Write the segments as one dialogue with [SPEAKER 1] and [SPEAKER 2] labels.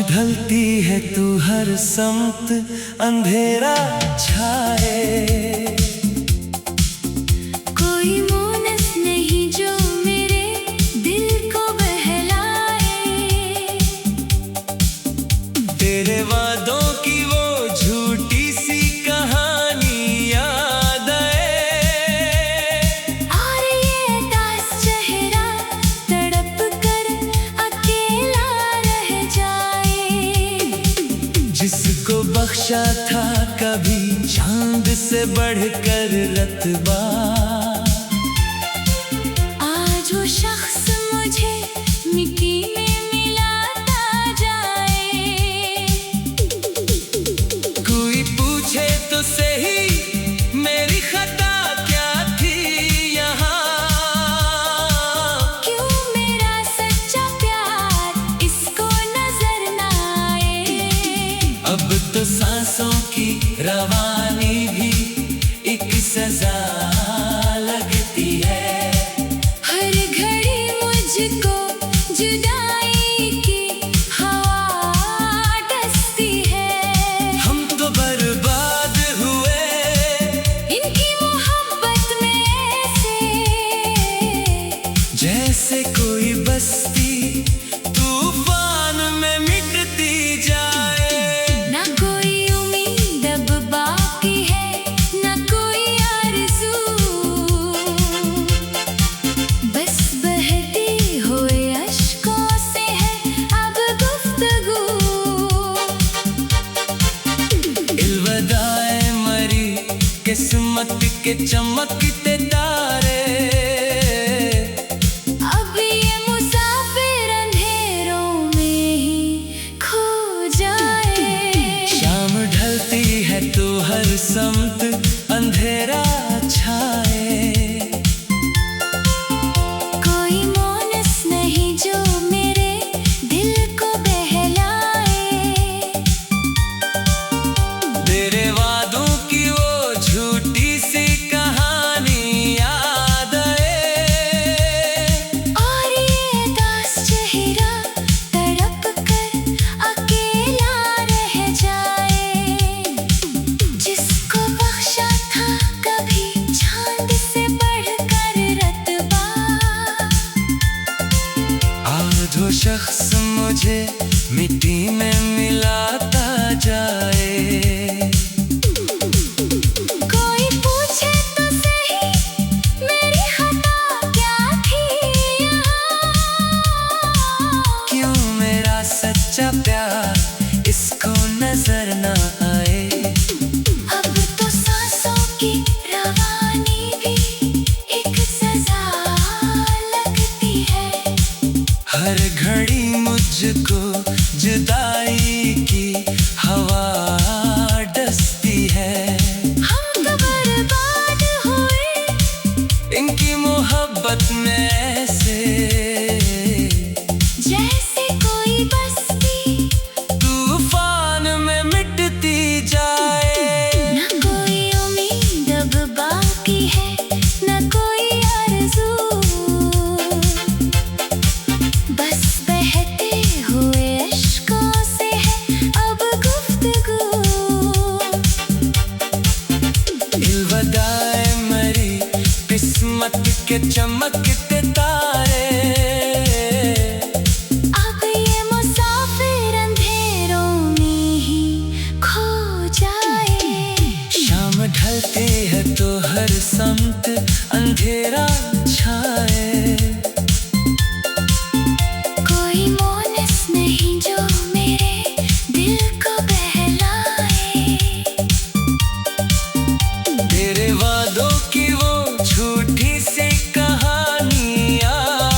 [SPEAKER 1] ढलती है तू हर समत अंधेरा छाए।
[SPEAKER 2] कोई मोनस नहीं जो मेरे दिल को बहलाए।
[SPEAKER 1] तेरे वादों की वो झूठी सी कहानी याद आए।
[SPEAKER 2] और ये दास चेहरा तड़प कर अकेला रह जाए।
[SPEAKER 1] जिसको बख्शा था कभी चांद से बढ़कर रतबा,
[SPEAKER 2] आज वो शख्स मुझे मिट्टी में मिलाता जाए।
[SPEAKER 1] कोई पूछे तो सही मेरी खता क्या थी यहाँ।
[SPEAKER 2] क्यों मेरा सच्चा प्यार इसको नजर ना आए।
[SPEAKER 1] अब तो सांसों की रवानी भी एक सजा लगती है।
[SPEAKER 2] हर घड़ी मुझको जुदाई की हवा डसती है।
[SPEAKER 1] हम तो बर्बाद हुए
[SPEAKER 2] इनकी मोहब्बत में
[SPEAKER 1] जैसे कोई बस्ती तूफान में मिटती जाए।
[SPEAKER 2] ना कोई उम्मीद अब बाकी है, ना कोई आरज़ू। बस बहती हुए अश्कों से है अब गुफ्तगू।
[SPEAKER 1] इल्वदाए मरी किस्मत के चमकते तारे।
[SPEAKER 2] अब ये मुसाफिर अंधेरों में ही खो जाए।
[SPEAKER 1] शाम ढलती है तो हर समत अंधेरा छाए।
[SPEAKER 2] कोई मोनस नहीं जो मेरे दिल को बहलाए।
[SPEAKER 1] तेरे वादों की वो झूठी सी कहानी याद आए।
[SPEAKER 2] और ये दास चेहरा तड़प कर अकेला रह जाए। जिसको बख्शा था कभी चांद से बढ़कर रतबा,
[SPEAKER 1] आज वो शख्स मुझे मिट्टी में मिलाता जाए।
[SPEAKER 2] कोई पूछे तो सही मेरी खता क्या थी यहाँ।
[SPEAKER 1] क्यों मेरा सच्चा प्यार इसको नजर ना आए।
[SPEAKER 2] अब तो सांसों की रवानी भी एक सजा लगती है।
[SPEAKER 1] हर घड़ी मुझको जुदाई की हवा डसती है।
[SPEAKER 2] हम तो बर्बाद हुए
[SPEAKER 1] इनकी मोहब्बत में
[SPEAKER 2] जैसे कोई बस्ती
[SPEAKER 1] तूफान में मिटती जाए।
[SPEAKER 2] ना कोई उम्मीद अब बाकी है, ना कोई आरज़ू। बस बहते हुए अश्कों से है अब गुफ्तगू।
[SPEAKER 1] इल्वदाए मरी किस्मत के चमकते तारे।
[SPEAKER 2] अब ये मुसाफिर अंधेरों में ही खो जाए।
[SPEAKER 1] शाम ढलती है तो हर समत अंधेरा छाए।
[SPEAKER 2] कोई मोनस नहीं जो मेरे दिल को बहलाए।
[SPEAKER 1] तेरे वादों की वो झूठी सी कहानी याद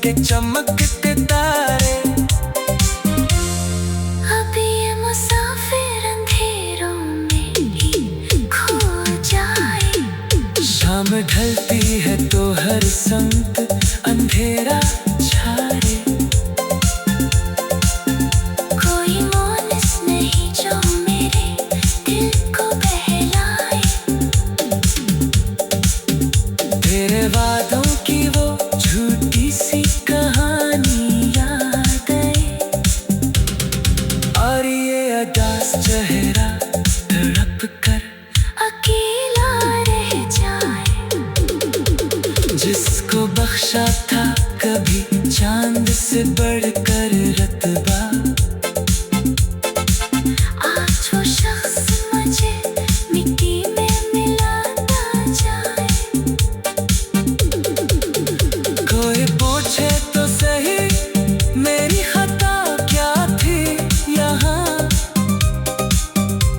[SPEAKER 1] के चमकते तारे।
[SPEAKER 2] अब ये मुसाफिर अंधेरों में ही खो जाए।
[SPEAKER 1] शाम ढलती है तो हर संग अंधेरा छाए।
[SPEAKER 2] कोई मौनस नहीं जो मेरे दिल को बहलाए।
[SPEAKER 1] तेरे वादों की वो झूठी सी कहानी याद आए। और ये अदास चेहरा तड़प कर
[SPEAKER 2] अकेला रह जाए।
[SPEAKER 1] जिसको बख्शा था कभी चांद से बढ़कर रतबा।
[SPEAKER 2] आज वो शख्स मुझे मिट्टी में मिलाता जाए।
[SPEAKER 1] कोई पूछे तो सही मेरी खता क्या थी यहाँ।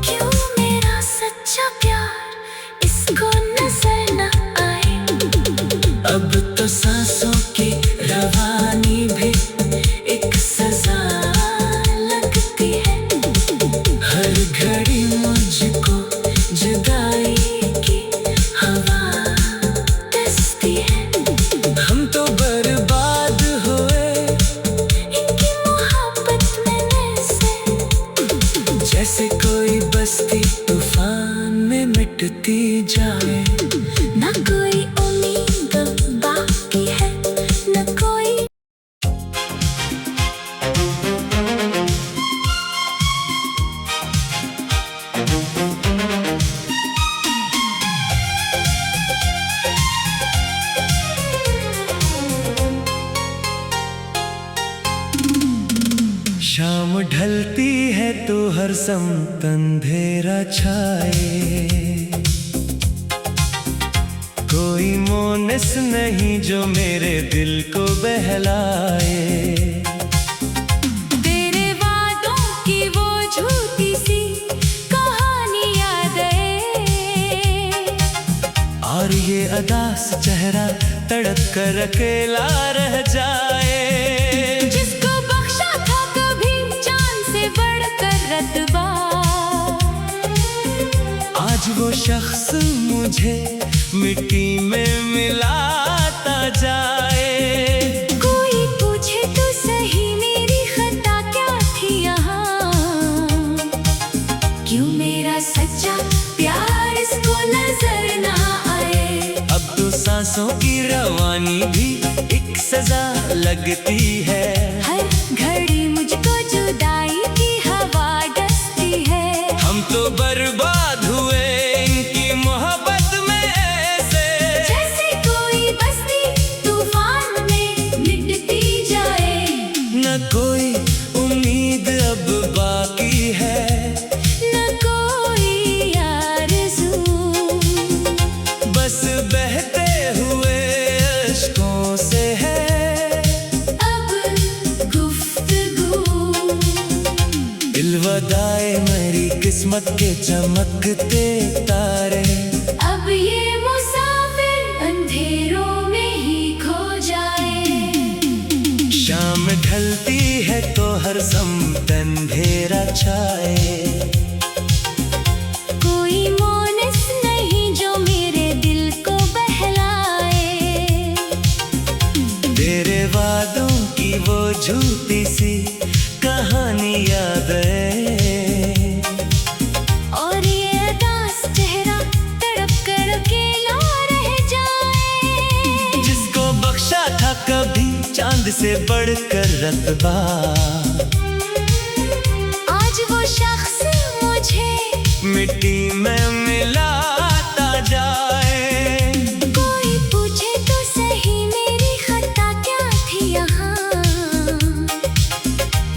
[SPEAKER 2] क्यों मेरा सच्चा प्यार इसको नजर न आए।
[SPEAKER 1] अब तो सांसों की रवानी भी एक सजा लगती है। हर घड़ी मुझको जुदाई की हवा दसती है। हम तो बर्बाद हुए
[SPEAKER 2] इनकी मोहब्बत में वैसे।
[SPEAKER 1] जैसे कोई बस्ती तूफान में मिटती जाए।
[SPEAKER 2] न कोई उम्मीद बाकी है न कोई।
[SPEAKER 1] शाम ढलती है तो हर समत अंधेरा छाए। कोई मोनस नहीं जो मेरे दिल को बहलाए।
[SPEAKER 2] तेरे वादों की वो झूठी सी कहानी याद आए।
[SPEAKER 1] और ये अदास चेहरा तड़प कर अकेला रह जाए।
[SPEAKER 2] जिसको बख्शा था कभी चांद से बढ़कर रतबा।
[SPEAKER 1] आज वो शख्स मुझे मिट्टी में मिलाता जाए।
[SPEAKER 2] कोई पूछे तो सही मेरी खता क्या थी यहाँ। क्यों मेरा सच्चा प्यार इसको नजर ना आए।
[SPEAKER 1] अब तो सांसों की रवानी भी एक सजा लगती है।
[SPEAKER 2] हर घड़ी मुझको जुदाई की हवा डसती है।
[SPEAKER 1] हम तो बर्बाद हुए इनकी मोहब्बत में ऐसे।
[SPEAKER 2] जैसे कोई बस्ती तूफान में मिटती जाए।
[SPEAKER 1] न कोई उम्मीद अब बाकी है
[SPEAKER 2] न कोई आरज़ू।
[SPEAKER 1] बस बहते हुए अश्कों से है
[SPEAKER 2] अब गुफ्तगू।
[SPEAKER 1] इल्वदाए मेरी किस्मत के चमकते तारे।
[SPEAKER 2] अब ये मुसाफिर अंधेरों में ही खो जाए।
[SPEAKER 1] शाम ढलती है तो हर समत अंधेरा छाए।
[SPEAKER 2] कोई मौनस नहीं जो मेरे दिल को बहलाए।
[SPEAKER 1] तेरे वादों की वो झूठी सी कहानी याद है।
[SPEAKER 2] और ये अदास चेहरा तड़प कर अकेला रह जाए।
[SPEAKER 1] जिसको बख्शा था कभी चांद से बढ़कर रतबा।
[SPEAKER 2] आज वो शख्स मुझे
[SPEAKER 1] मिट्टी में मिलाता जाए।
[SPEAKER 2] कोई पूछे तो सही मेरी खता क्या थी यहाँ।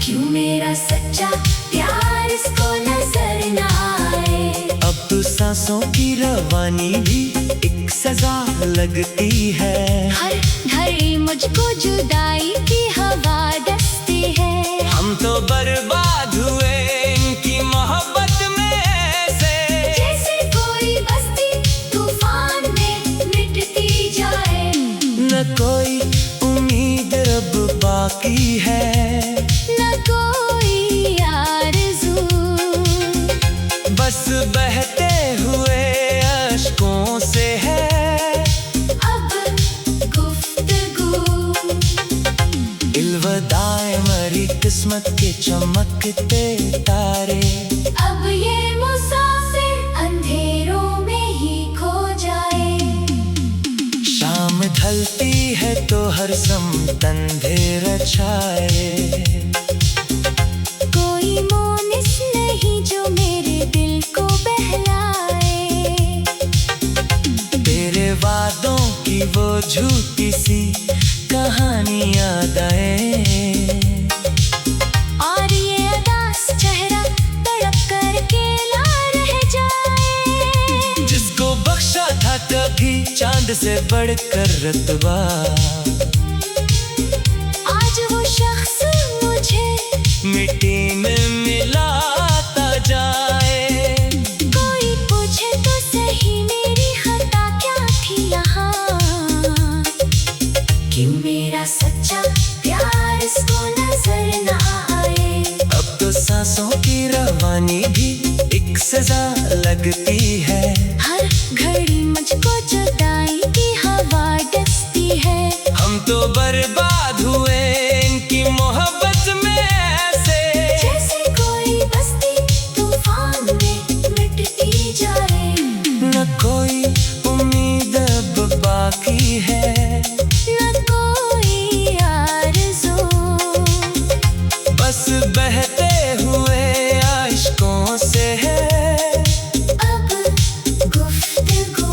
[SPEAKER 2] क्यों मेरा सच्चा प्यार इसको नजर ना आए।
[SPEAKER 1] अब तो सांसों की रवानी भी एक सजा लगती है।
[SPEAKER 2] हर घड़ी मुझको जुदाई की हवा डसती है।
[SPEAKER 1] हम तो बर्बाद हुए इनकी मोहब्बत में ऐसे।
[SPEAKER 2] जैसे कोई बस्ती तूफान में मिटती जाए।
[SPEAKER 1] न कोई उम्मीद बाकी है,
[SPEAKER 2] न कोई आरज़ू।
[SPEAKER 1] बस बहते हुए अश्कों से है
[SPEAKER 2] अब गुफ्तगू।
[SPEAKER 1] इल्वदाए मरी किस्मत के चमकते तारे,
[SPEAKER 2] अब ये मुसाफिर अंधेरों में ही खो जाए।
[SPEAKER 1] शाम ढलती है तो हर समत अंधेरा छाए।
[SPEAKER 2] कोई मोनिस नहीं जो मेरे दिल को बहलाए।
[SPEAKER 1] तेरे वादों की वो झूठी सी कहानी याद आए।
[SPEAKER 2] और ये अदास चेहरा तड़प कर अकेला रह जाए।
[SPEAKER 1] जिसको बख्शा था कभी चांद से बढ़कर रतबा,
[SPEAKER 2] आज वो शख्स मुझे
[SPEAKER 1] मिट्टी में मिलाता जाए।
[SPEAKER 2] कोई पूछे तो सही मेरी खता क्या थी यहाँ। क्यों मेरा सच्चा प्यार इसको नजर न आए।
[SPEAKER 1] अब तो सांसों की रवानी भी एक सजा लगती है।
[SPEAKER 2] हर घड़ी मुझको जुदाई की हवा डसती है।
[SPEAKER 1] हम तो बर्बाद हुए इनकी मोहब्बत में ऐसे,
[SPEAKER 2] जैसे कोई बस्ती तूफान में मिटती जाए।
[SPEAKER 1] न कोई उम्मीद अब बाकी है,
[SPEAKER 2] न कोई आरज़ू।
[SPEAKER 1] बस बहते हुए अश्कों से है
[SPEAKER 2] अब गुफ्तगू।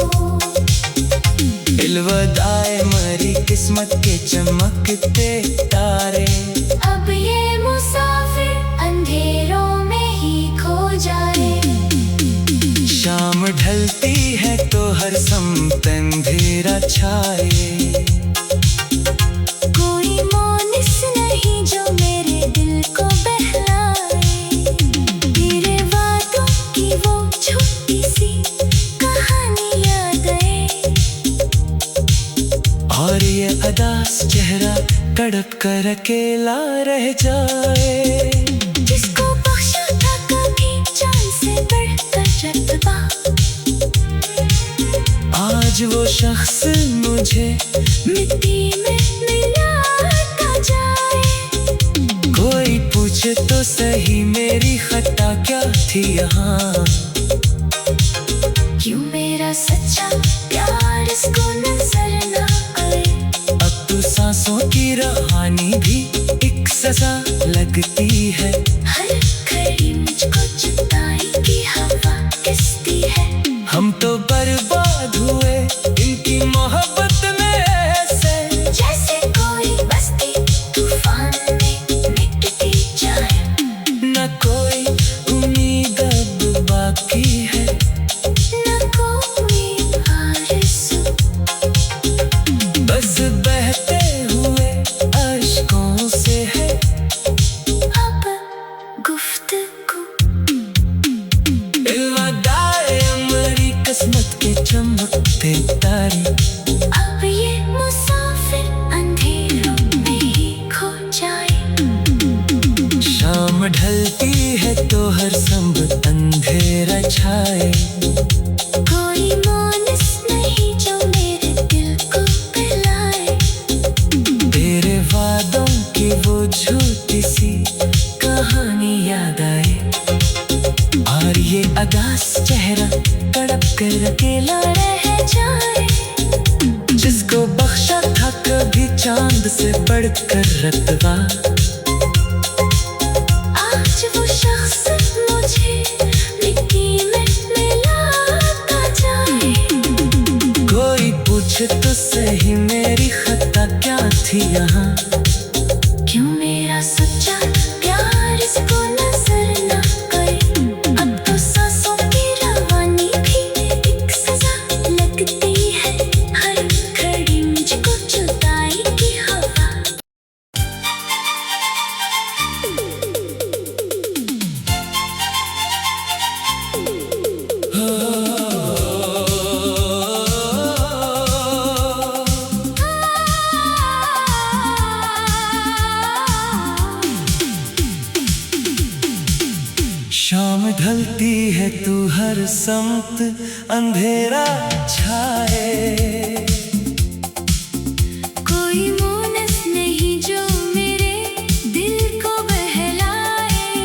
[SPEAKER 1] इल्वदाए मरी किस्मत के चमकते तारे,
[SPEAKER 2] अब ये मुसाफिर अंधेरों में ही खो जाए।
[SPEAKER 1] शाम ढलती है तो हर समत अंधेरा छाए।
[SPEAKER 2] कोई मोनिस नहीं जो मेरे दिल को बहलाए। तेरे वादों की वो छोटी सी कहानी याद आए।
[SPEAKER 1] और ये अदास चेहरा तड़प कर अकेला रह जाए।
[SPEAKER 2] जिसको बख्शा था कभी जान से बढ़कर रतबा,
[SPEAKER 1] आज वो शख्स मुझे
[SPEAKER 2] मिट्टी में मिलाता जाए।
[SPEAKER 1] कोई पूछे तो सही मेरी खता क्या थी यहाँ।
[SPEAKER 2] क्यों मेरा सच्चा प्यार इसको नजर न आए।
[SPEAKER 1] अब तो सांसों की रहानी भी एक सजा लगती है।
[SPEAKER 2] हर घड़ी मुझको जुदाई की हवा किसती है।
[SPEAKER 1] हम तो बर्बाद हुए इनकी मोहब्बत में ऐसे,
[SPEAKER 2] जैसे कोई बस्ती तूफान में मिटती जाए।
[SPEAKER 1] न कोई उम्मीद अब बाकी है,
[SPEAKER 2] न कोई आरज़ू।
[SPEAKER 1] बस बहते हुए अश्कों से है
[SPEAKER 2] अब गुफ्तगू।
[SPEAKER 1] इल्वदाए मरी किस्मत के चमकते तारे,
[SPEAKER 2] अब ये मुसाफिर अंधेरों में ही खो जाए।
[SPEAKER 1] शाम ढलती है तो हर समत अंधेरा छाए।
[SPEAKER 2] कोई मोनिस नहीं जो मेरे दिल को बहलाए।
[SPEAKER 1] तेरे वादों की वो झूठी सी कहानी याद आए। और ये अदास चेहरा तड़प कर अकेला
[SPEAKER 2] रह जाए।
[SPEAKER 1] जिसको बख्शा था कभी चांद से बढ़कर रतबा,
[SPEAKER 2] आज वो शख्स मुझे मिट्टी में मिलाता जाए।
[SPEAKER 1] कोई पूछे तो सही मेरी खता क्या थी यहाँ।
[SPEAKER 2] क्यों मेरा सच्चा प्यार इसको नजर न आए। अब तो सांसों की रवानी भी एक सजा लगती है। हर घड़ी मुझको जुदाई की हवा।
[SPEAKER 1] ढलती है तू हर समत अंधेरा छाए।
[SPEAKER 2] कोई मोनस नहीं जो मेरे दिल को बहलाए।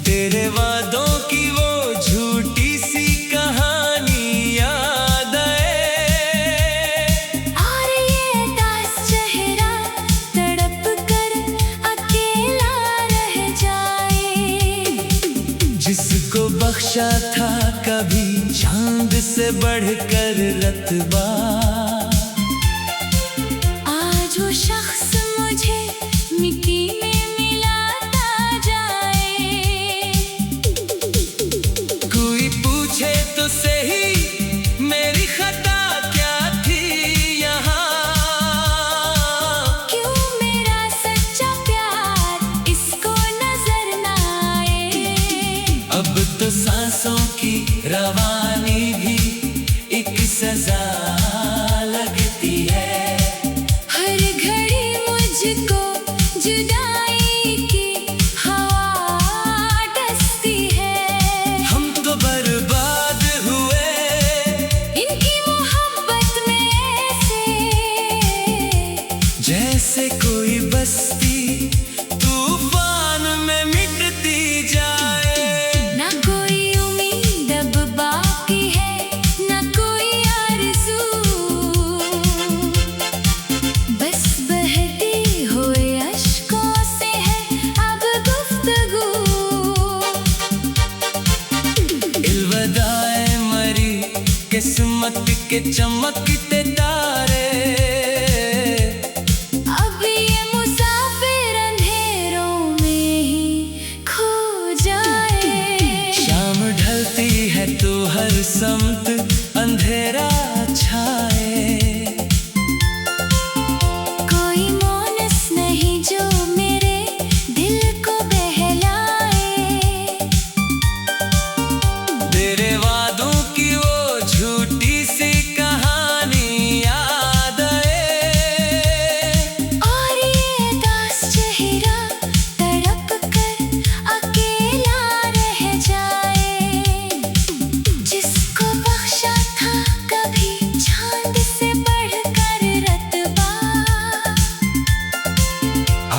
[SPEAKER 1] तेरे वादों की वो झूठी सी कहानी याद आए।
[SPEAKER 2] और ये उदास चेहरा तड़प कर अकेला रह जाए।
[SPEAKER 1] जिसको बख्शा था कभी चांद से बढ़कर रतबा,
[SPEAKER 2] आज वो शख्स मुझे मिट्टी में मिलाता जाए।
[SPEAKER 1] कोई पूछे तो सही मेरी खता क्या थी यहाँ।
[SPEAKER 2] क्यों मेरा सच्चा प्यार इसको नजर ना आए।
[SPEAKER 1] अब तो सांसों की रवानी भी एक सजा लगती है।
[SPEAKER 2] हर घड़ी मुझको जुदाई की हवा डसती है।
[SPEAKER 1] हम तो बर्बाद हुए
[SPEAKER 2] इनकी मोहब्बत में ऐसे,
[SPEAKER 1] जैसे कोई बस्ती तूफान में मिटती जाए।
[SPEAKER 2] ना कोई उम्मीद अब बाकी है, ना कोई आरज़ू। बस बहती हुए अश्कों से है अब गुफ्तगू।
[SPEAKER 1] इल्वदाए मरी किस्मत के चमकते तारे।
[SPEAKER 2] अब ये मुसाफिर अंधेरों में ही खो जाए।
[SPEAKER 1] शाम ढलती है तो हर समत अंधेरा छाए।
[SPEAKER 2] कोई मोनस नहीं जो मेरे दिल को बहलाए।
[SPEAKER 1] तेरे वादों की वो झूठी सी कहानी याद आए।
[SPEAKER 2] और ये उदास चेहरा तड़प कर अकेला रह जाए। जिसको बख्शा था कभी चांद से बढ़कर रतबा,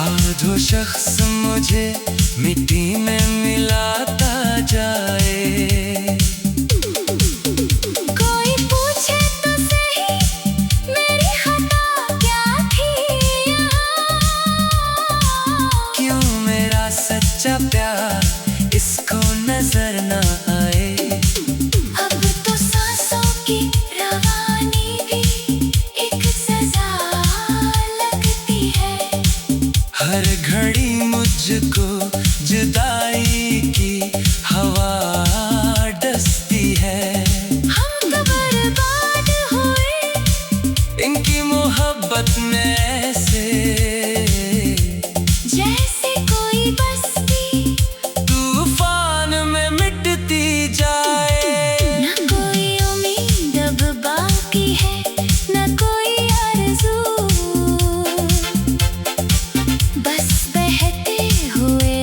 [SPEAKER 1] आज वो शख्स मुझे मिट्टी में मिलाता जाए।
[SPEAKER 2] कोई पूछे तो सही मेरी खता क्या थी यहाँ।
[SPEAKER 1] क्यों मेरा सच्चा प्यार इसको नजर न आए।
[SPEAKER 2] अब तो सांसों की रवानी भी एक सजा लगती है।
[SPEAKER 1] हर घड़ी मुझको जुदाई की हवा डसती है।
[SPEAKER 2] हम तो बर्बाद हुए
[SPEAKER 1] इनकी मोहब्बत में ऐसे,
[SPEAKER 2] जैसे कोई बस्ती
[SPEAKER 1] तूफान में मिटती जाए।
[SPEAKER 2] ना कोई उम्मीद अब बाकी है, ना कोई आरज़ू। बस बहते हुए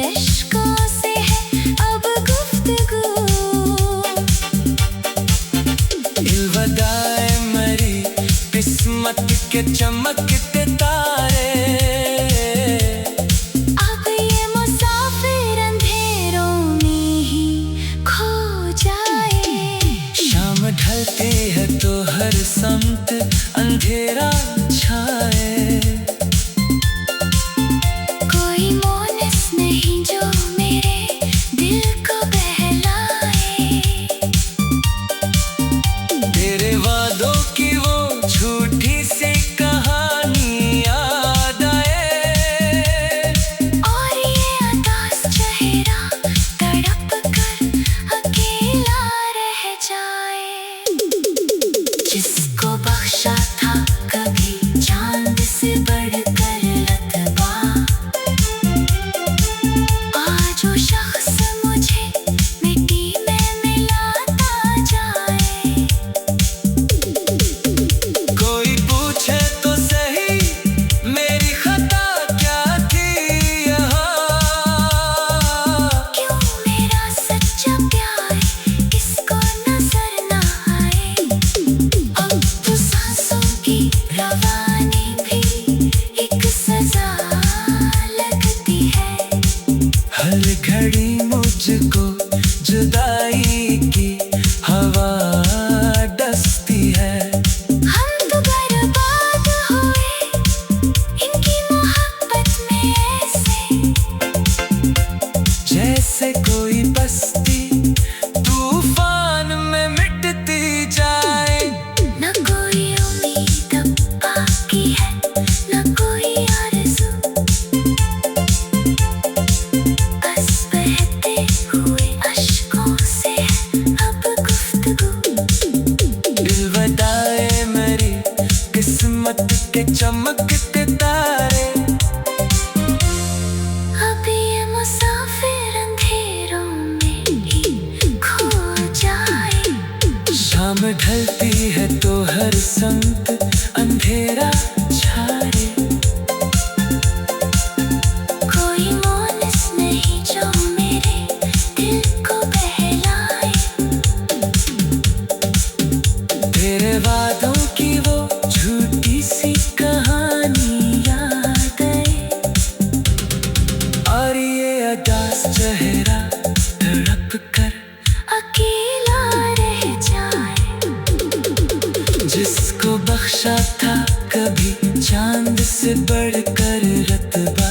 [SPEAKER 1] कर रतबा।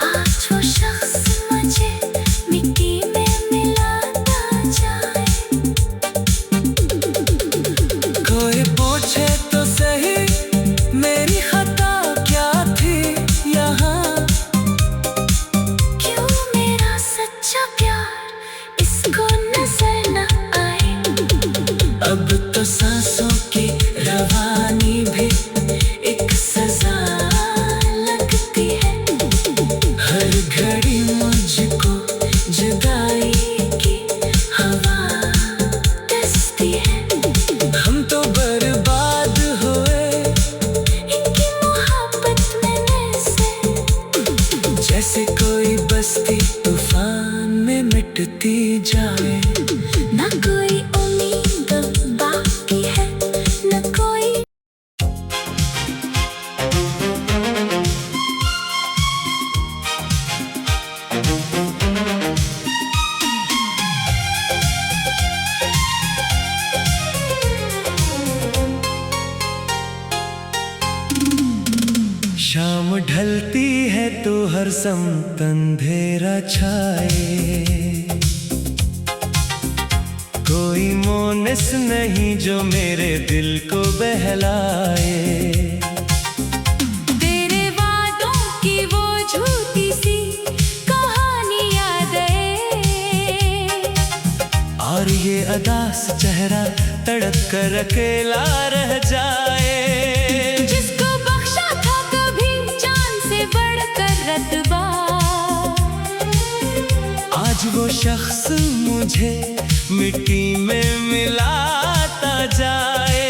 [SPEAKER 2] आज वो शख्स मुझे मिट्टी में मिलाता जाए।
[SPEAKER 1] कोई पूछे तो सही मेरी खता क्या थी यहाँ।
[SPEAKER 2] क्यों मेरा सच्चा प्यार इसको नजर न आए।
[SPEAKER 1] अब तो सांसों की रवानी भी एक सजा लगती है। हर घड़ी मुझको जुदाई की हवा दसती है। हम तो बर्बाद हुए
[SPEAKER 2] इनकी मोहब्बत में से।
[SPEAKER 1] जैसे कोई बस्ती तूफान में मिटती जाए।
[SPEAKER 2] न कोई उम्मीद बाकी है, न कोई।
[SPEAKER 1] शाम ढलती है तो हर समत अंधेरा छाए। कोई मोनिस नहीं जो मेरे दिल को बहलाए।
[SPEAKER 2] तेरे वादों की वो झूठी सी कहानी याद है।
[SPEAKER 1] और ये अदास चेहरा तड़प कर अकेला रह जाए।
[SPEAKER 2] जिसको बख्शा था कभी जान से बढ़कर रतबा।
[SPEAKER 1] आज वो शख्स मुझे मिट्टी में मिलाता जाए।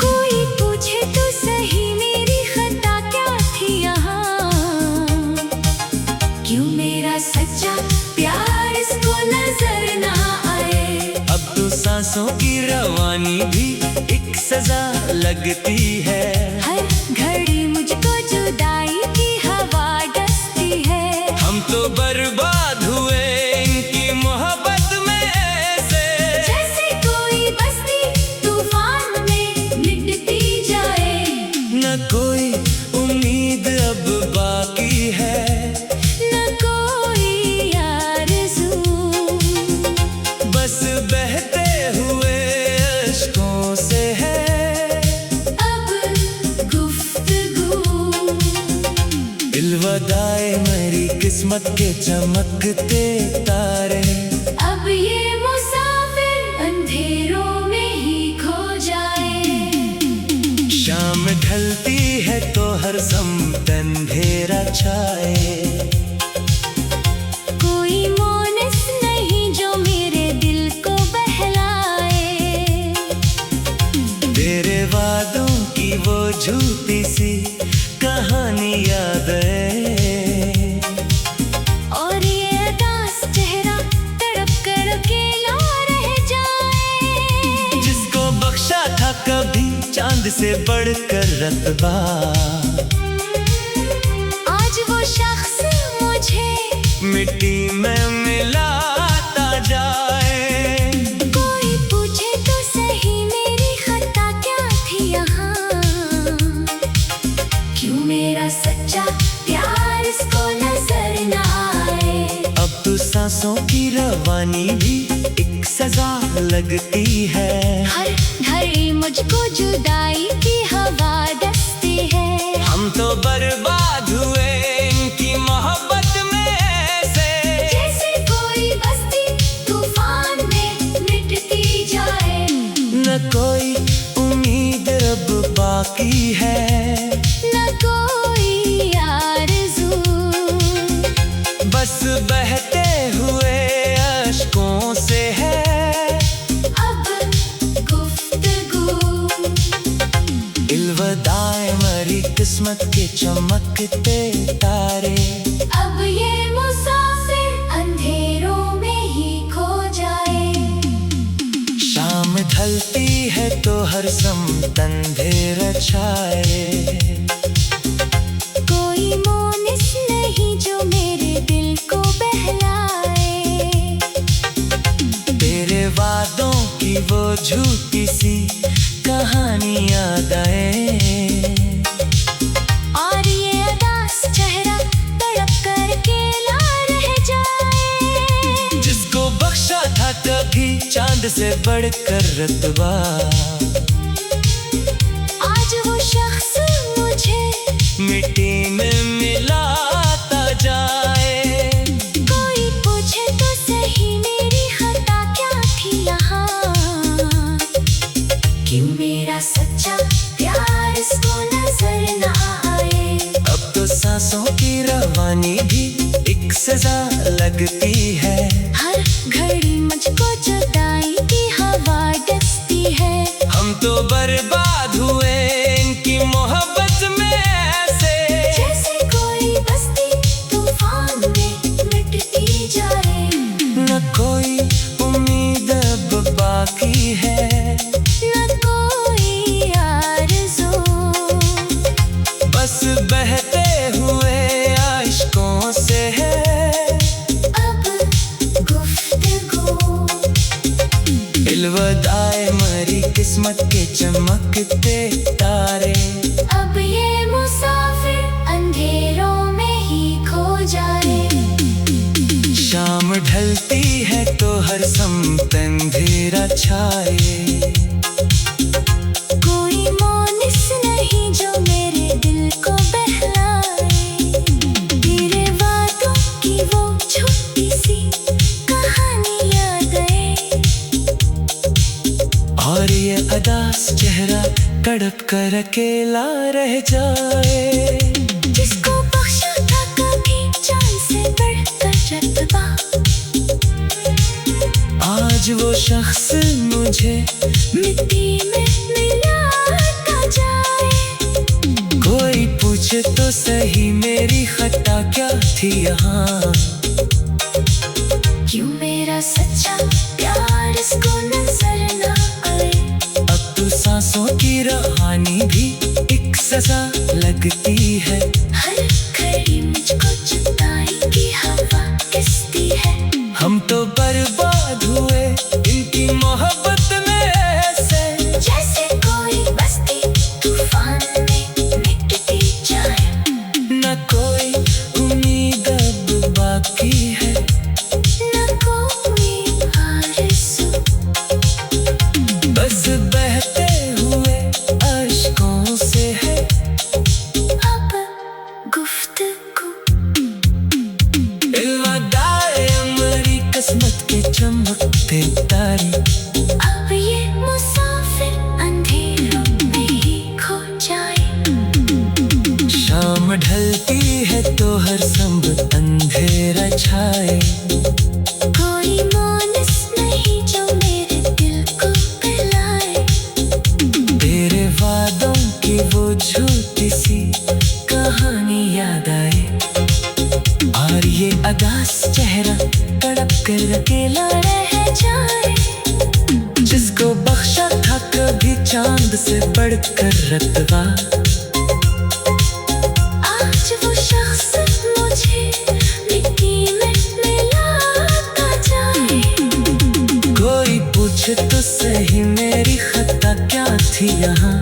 [SPEAKER 2] कोई पूछे तो सही मेरी खता क्या थी यहाँ। क्यों मेरा सच्चा प्यार इसको नजर ना आए।
[SPEAKER 1] अब तो सांसों की रवानी भी एक सजा लगती है।
[SPEAKER 2] हर घड़ी मुझको जुदाई की हवा डसती है।
[SPEAKER 1] हम तो बर्बाद हुए इनकी मोहब्बत में ऐसे।
[SPEAKER 2] जैसे कोई बस्ती तूफान में मिटती जाए।
[SPEAKER 1] न कोई उम्मीद अब बाकी है।
[SPEAKER 2] न कोई आरज़ू।
[SPEAKER 1] बस बहते हुए अश्कों से है
[SPEAKER 2] अब गुफ्तगू।
[SPEAKER 1] इल्वदाए मेरी किस्मत के चमकते तारे।
[SPEAKER 2] अब ये मुसाफिर अंधेरों में ही खो जाए।
[SPEAKER 1] शाम ढलती है तो हर समत अंधेरा छाए।
[SPEAKER 2] कोई मोनिस नहीं जो मेरे दिल को बहलाए।
[SPEAKER 1] तेरे वादों की वो झूठी सी कहानी याद है।
[SPEAKER 2] और ये अदास चेहरा तड़प कर अकेला रह जाए।
[SPEAKER 1] जिसको बख्शा था कभी चांद से बढ़कर रतबा।
[SPEAKER 2] आज वो शख्स मुझे
[SPEAKER 1] मिट्टी में मिलाता जाए।
[SPEAKER 2] कोई पूछे तो सही मेरी खता क्या थी यहाँ। क्यों मेरा सच्चा प्यार इसको नजर ना आए।
[SPEAKER 1] अब तो सांसों की रवानी भी एक सजा लगती है।
[SPEAKER 2] हर घड़ी मुझको जुदाई की हवा डसती है।
[SPEAKER 1] हम तो बर्बाद हुए इनकी मोहब्बत में ऐसे।
[SPEAKER 2] जैसे कोई बस्ती तूफान में मिटती जाए।
[SPEAKER 1] न कोई उम्मीद अब बाकी है।
[SPEAKER 2] न कोई आरज़ू।
[SPEAKER 1] बस बहते हुए अश्कों से है
[SPEAKER 2] अब गुफ्तगू।
[SPEAKER 1] इल्वदाए मरी किस्मत के चमकते तारे।
[SPEAKER 2] अब ये मुसाफिर अंधेरों में ही खो जाए।
[SPEAKER 1] शाम ढलती है तो हर समत अंधेरा छाए।
[SPEAKER 2] कोई मोनिस नहीं जो मेरे दिल को बहलाए।
[SPEAKER 1] तेरे वादों की वो झूठी सी कहानी याद आए। चांद से बढ़कर रतबा।
[SPEAKER 2] आज वो शख्स मुझे
[SPEAKER 1] मिट्टी में मिलाता जाए।
[SPEAKER 2] कोई पूछे तो सही मेरी खता क्या थी यहाँ, क्यों मेरा सच्चा प्यार इसको नजर न आए।
[SPEAKER 1] अब तो सांसों की रवानी भी एक सजा लगती है।
[SPEAKER 2] हर घड़ी मुझको जुदाई की हवा डसती है।
[SPEAKER 1] हम तो बर्बाद हुए इनकी मोहब्बत में ऐसे,
[SPEAKER 2] जैसे कोई बस्ती तूफान में मिटती जाए।
[SPEAKER 1] न कोई उम्मीद अब बाकी है,
[SPEAKER 2] न कोई आरज़ू,
[SPEAKER 1] बस बहते हुए आशिकों से है
[SPEAKER 2] अब गुफ्तगू।
[SPEAKER 1] इल्वदाए मरी किस्मत के चमकते तारे।
[SPEAKER 2] अब ये मुसाफिर अंधेरों में ही खो जाए।
[SPEAKER 1] शाम ढलती है तो हर सम्त अंधेरा छाए।
[SPEAKER 2] कोई मोनिस नहीं जो मेरे दिल को बहलाए। तेरे वादों की वो छोटी सी कहानी याद आए।
[SPEAKER 1] और ये अदास चेहरा तड़प कर अकेला रह जाए।
[SPEAKER 2] जिसको बख्शा था कभी जान से बढ़कर रतबा।
[SPEAKER 1] आज वो शख्स मुझे
[SPEAKER 2] मिट्टी में मिलाता जाए।
[SPEAKER 1] कोई पूछे तो सही मेरी खता क्या थी यहाँ,
[SPEAKER 2] क्यों मेरा सच्चा प्यार इसको नजर न आए।
[SPEAKER 1] अब तो सांसों की रहानी भी एक सजा लगती है।
[SPEAKER 2] हर घड़ी मुझको जुदाई की हवा किसती है।
[SPEAKER 1] हम तो बर्बाद हुए इनकी मोहब्बत में ऐसे,
[SPEAKER 2] जैसे कोई बस्ती तूफान में मिटती जाए।
[SPEAKER 1] न कोई उम्मीद अब बाकी है,
[SPEAKER 2] न कोई आरज़ू,
[SPEAKER 1] बस बहते हुए अश्कों से है
[SPEAKER 2] अब गुफ्तगू।
[SPEAKER 1] इल्वदाए मरी किस्मत के चमकते तारे।
[SPEAKER 2] अब ये मुसाफिर अंधेरों में ही खो जाए।
[SPEAKER 1] शाम ढलती है तो हर संग अंधेरा छाए।
[SPEAKER 2] कोई मोनिस नहीं जो मेरे दिल को बहलाए।
[SPEAKER 1] तेरे वादों की वो छोटी सी कहानी याद आए। और ये अदास चेहरा तड़प कर अकेला
[SPEAKER 2] रह जाए।
[SPEAKER 1] जिसको बख्शा था कभी चांद से बढ़कर रतबा।
[SPEAKER 2] आज वो शख्स मुझे मिट्टी में मिलाता जाए।
[SPEAKER 1] कोई पूछे तो सही मेरी खता क्या थी यहाँ,